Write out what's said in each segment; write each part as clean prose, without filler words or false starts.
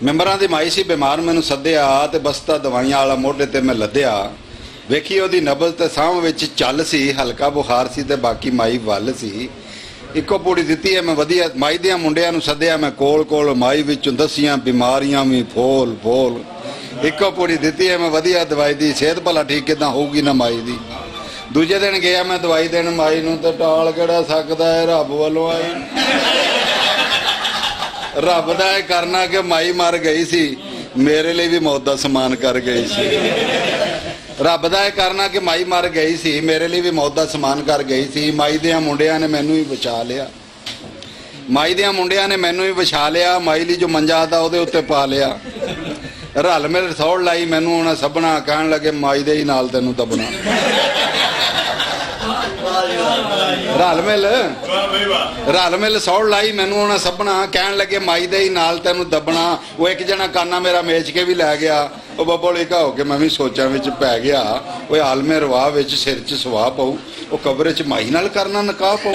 ਮੈਂਬਰਾਂ ਦੀ ਮਾਈ ਸੀ ਬਿਮਾਰ, ਮੈਨੂੰ ਸੱਦਿਆ ਤੇ ਬਸਤਾ ਦਵਾਈਆਂ ਵਾਲਾ ਮੋਢੇ ਤੇ ਮੈਂ ਲੱਦਿਆ। ਵੇਖੀ ਉਹਦੀ ਨਬਜ਼ ਤੇ ਸਾਹ ਵਿੱਚ ਚੱਲ ਸੀ, ਹਲਕਾ ਬੁਖਾਰ ਸੀ ਤੇ ਬਾਕੀ ਮਾਈ ਵੱਲ ਸੀ। ਇੱਕੋ ਪੂੜੀ ਦਿੱਤੀ ਹੈ ਮੈਂ ਵਧੀਆ। ਮਾਈ ਦਿਆਂ ਮੁੰਡਿਆਂ ਨੂੰ ਸੱਦਿਆ ਮੈਂ ਕੋਲ ਕੋਲ, ਮਾਈ ਵਿੱਚੋਂ ਦੱਸੀਆਂ ਬਿਮਾਰੀਆਂ ਵੀ ਫੋਲ ਫੋਲ। ਇੱਕੋ ਪੂੜੀ ਦਿੱਤੀ ਹੈ ਮੈਂ ਵਧੀਆ ਦਵਾਈ ਦੀ, ਸਿਹਤ ਭਲਾ ਠੀਕ ਕਿੱਦਾਂ ਹੋਊਗੀ ਨਾ ਮਾਈ ਦੀ। ਦੂਜੇ ਦਿਨ ਗਿਆ ਮੈਂ ਦਵਾਈ ਦੇਣ ਮਾਈ ਨੂੰ, ਤੇ ਟਾਲ ਕਿਹੜਾ ਸਕਦਾ ਹੈ, ਰੱਬ ਵੱਲੋਂ ਆਈ। ਰੱਬ ਦਾ ਇਹ ਕਰਨਾ ਕਿ ਮਾਈ ਮਰ ਗਈ ਸੀ, ਮੇਰੇ ਲਈ ਵੀ ਮੌਤ ਦਾ ਸਮਾਨ ਕਰ ਗਈ ਸੀ। ਰੱਬ ਦਾ ਇਹ ਕਰਨਾ ਕਿ ਮਾਈ ਮਰ ਗਈ ਸੀ, ਮੇਰੇ ਲਈ ਵੀ ਮੌਤ ਦਾ ਸਮਾਨ ਕਰ ਗਈ ਸੀ। ਮਾਈ ਦਿਆਂ ਮੁੰਡਿਆਂ ਨੇ ਮੈਨੂੰ ਹੀ ਬਚਾ ਲਿਆ, ਮਾਈ ਦਿਆਂ ਮੁੰਡਿਆਂ ਨੇ ਮੈਨੂੰ ਹੀ ਵਿਛਾ ਲਿਆ। ਮਾਈ ਲਈ ਜੋ ਮੰਜਾ ਦਾ ਉਹਦੇ ਉੱਤੇ ਪਾ ਲਿਆ। ਰਲ ਮਿਲ ਸੌੜ ਲਾਈ ਮੈਨੂੰ ਉਹਨਾਂ ਸਭਨਾ, ਕਹਿਣ ਲੱਗੇ ਮਾਈ ਦੇ ਹੀ ਨਾਲ ਤੈਨੂੰ ਦਬਣਾ। ਰਲ ਮਿਲ ਸੌੜ ਲਾਈ ਮੈਨੂੰ ਉਹਨਾਂ ਸਭਨਾ, ਕਹਿਣ ਲੱਗੇ ਮਾਈ ਦੇ ਹੀ ਨਾਲ ਤੈਨੂੰ ਦਬਣਾ। ਉਹ ਇੱਕ ਜਣਾ ਕਾਨਾ ਮੇਰਾ ਮੇਚ ਕੇ ਵੀ ਲੈ ਗਿਆ। ਉਹ ਬੱਬੋਲਿਕਾ ਹੋ ਕੇ ਮੈਂ ਵੀ ਸੋਚਾਂ ਵਿੱਚ ਪੈ ਗਿਆ। ਉਹ ਆਲਮੇ ਰਵਾਹ ਵਿੱਚ ਸਿਰ 'ਚ ਸਵਾਹ ਪਊ, ਉਹ ਕਬਰ 'ਚ ਮਾਈ ਨਾਲ ਕਰਨਾ ਨਿਕਾਹ ਪਊ।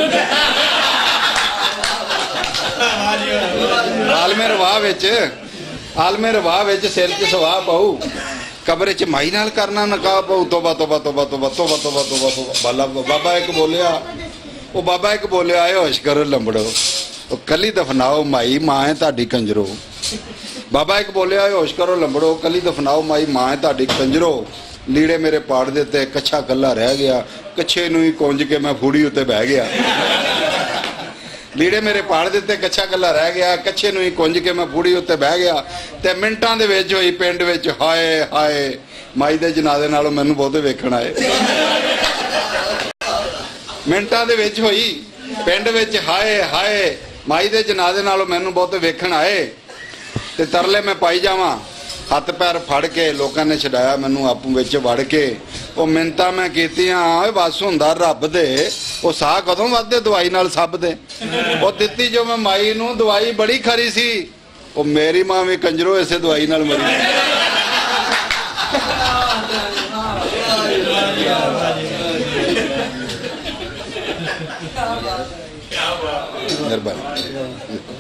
ਆਲਮੇ ਰਵਾਹ ਵਿੱਚ ਸਿਰ 'ਚ ਸਵਾਹ ਪਊ, ਕਬਰ 'ਚ ਮਾਈ ਨਾਲ ਕਰਨਾ ਨਿਕਾਹ ਪਊ। ਤੋਬਾ ਤੋਬਾ ਤੋਬਾ ਤੋਬਾ ਤੋਬਾ ਤੋਬਾ ਤੋਬਾ ਤੋਬਾ। ਬਾਬਾ ਇੱਕ ਬੋਲਿਆ, ਉਹ ਬਾਬਾ ਇੱਕ ਬੋਲਿਆ, ਆਏ ਹੋਸ਼ ਕਰੋ ਲੰਬੜੋ, ਉਹ ਕੱਲੀ ਦਫਨਾਓ ਮਾਈ ਮਾਂ ਹੈ ਤੁਹਾਡੀ ਕੰਜਰੋ। ਬਾਬਾ ਇੱਕ ਬੋਲਿਆ, ਆਏ ਹੋਸ਼ ਕਰੋ ਲੰਬੜੋ, ਕੱਲੀ ਦਫਨਾਓ ਮਾਈ ਮਾਂ ਹੈ ਤੁਹਾਡੀ ਕੰਜਰੋ। ਲੀੜੇ ਮੇਰੇ ਪਾੜ ਦਿੱਤੇ, ਕੱਛਾ ਕੱਲਾ ਰਹਿ ਗਿਆ, ਕੱਛੇ ਨੂੰ ਹੀ ਕੁੰਝ ਕੇ ਮੈਂ ਫੂੜੀ ਉੱਤੇ ਬਹਿ ਗਿਆ। ਲੀੜੇ ਮੇਰੇ ਪਾੜ ਦਿੱਤੇ, ਕੱਛਾ ਕੱਲਾ ਰਹਿ ਗਿਆ, ਕੱਛੇ ਨੂੰ ਹੀ ਕੁੰਝ ਕੇ ਮੈਂ ਫੂੜੀ ਉੱਤੇ ਬਹਿ ਗਿਆ। ਤੇ ਮਿੰਟਾਂ ਦੇ ਵਿੱਚ ਹੋਈ ਪਿੰਡ ਵਿੱਚ ਹਾਏ ਹਾਏ, ਮਾਈ ਦੇ ਜਨਾਜ਼ੇ ਨਾਲੋਂ ਮੈਨੂੰ ਬਹੁਤੇ ਵੇਖਣ ਆਏ। ਮਿੰਟਾਂ ਦੇ ਵਿੱਚ ਹੋਈ ਪਿੰਡ ਵਿੱਚ ਹਾਏ ਹਾਏ, ਮਾਈ ਦੇ ਜਨਾਜ਼ੇ ਨਾਲੋਂ ਮੈਨੂੰ ਬਹੁਤੇ ਵੇਖਣ ਆਏ। ਤੇ ਤਰਲੇ ਮੈਂ ਪਾਈ ਜਾਵਾਂ, ਹੱਥ ਪੈਰ ਫੜ ਕੇ ਲੋਕਾਂ ਨੇ ਛਡਾਇਆ ਮੈਨੂੰ ਆਪੂ ਵਿੱਚ ਵੜ ਕੇ। ਉਹ ਮਿੰਤਾਂ ਮੈਂ ਕੀਤੀਆਂ, ਓਏ ਬਸ ਹੁੰਦਾ ਰੱਬ ਦੇ, ਉਹ ਸਾਹ ਕਦੋਂ ਵੱਧਦੇ ਦਵਾਈ ਨਾਲ ਸਭ ਦੇ। ਉਹ ਦਿੱਤੀ ਜੋ ਮੈਂ ਮਾਈ ਨੂੰ ਦਵਾਈ ਬੜੀ ਖਰੀ ਸੀ, ਉਹ ਮੇਰੀ ਮਾਂ ਵੀ ਕੰਜਰੋ ਇਸੇ ਦਵਾਈ ਨਾਲ ਮਰੀ। ਮਿਹਰਬਾਨੀ।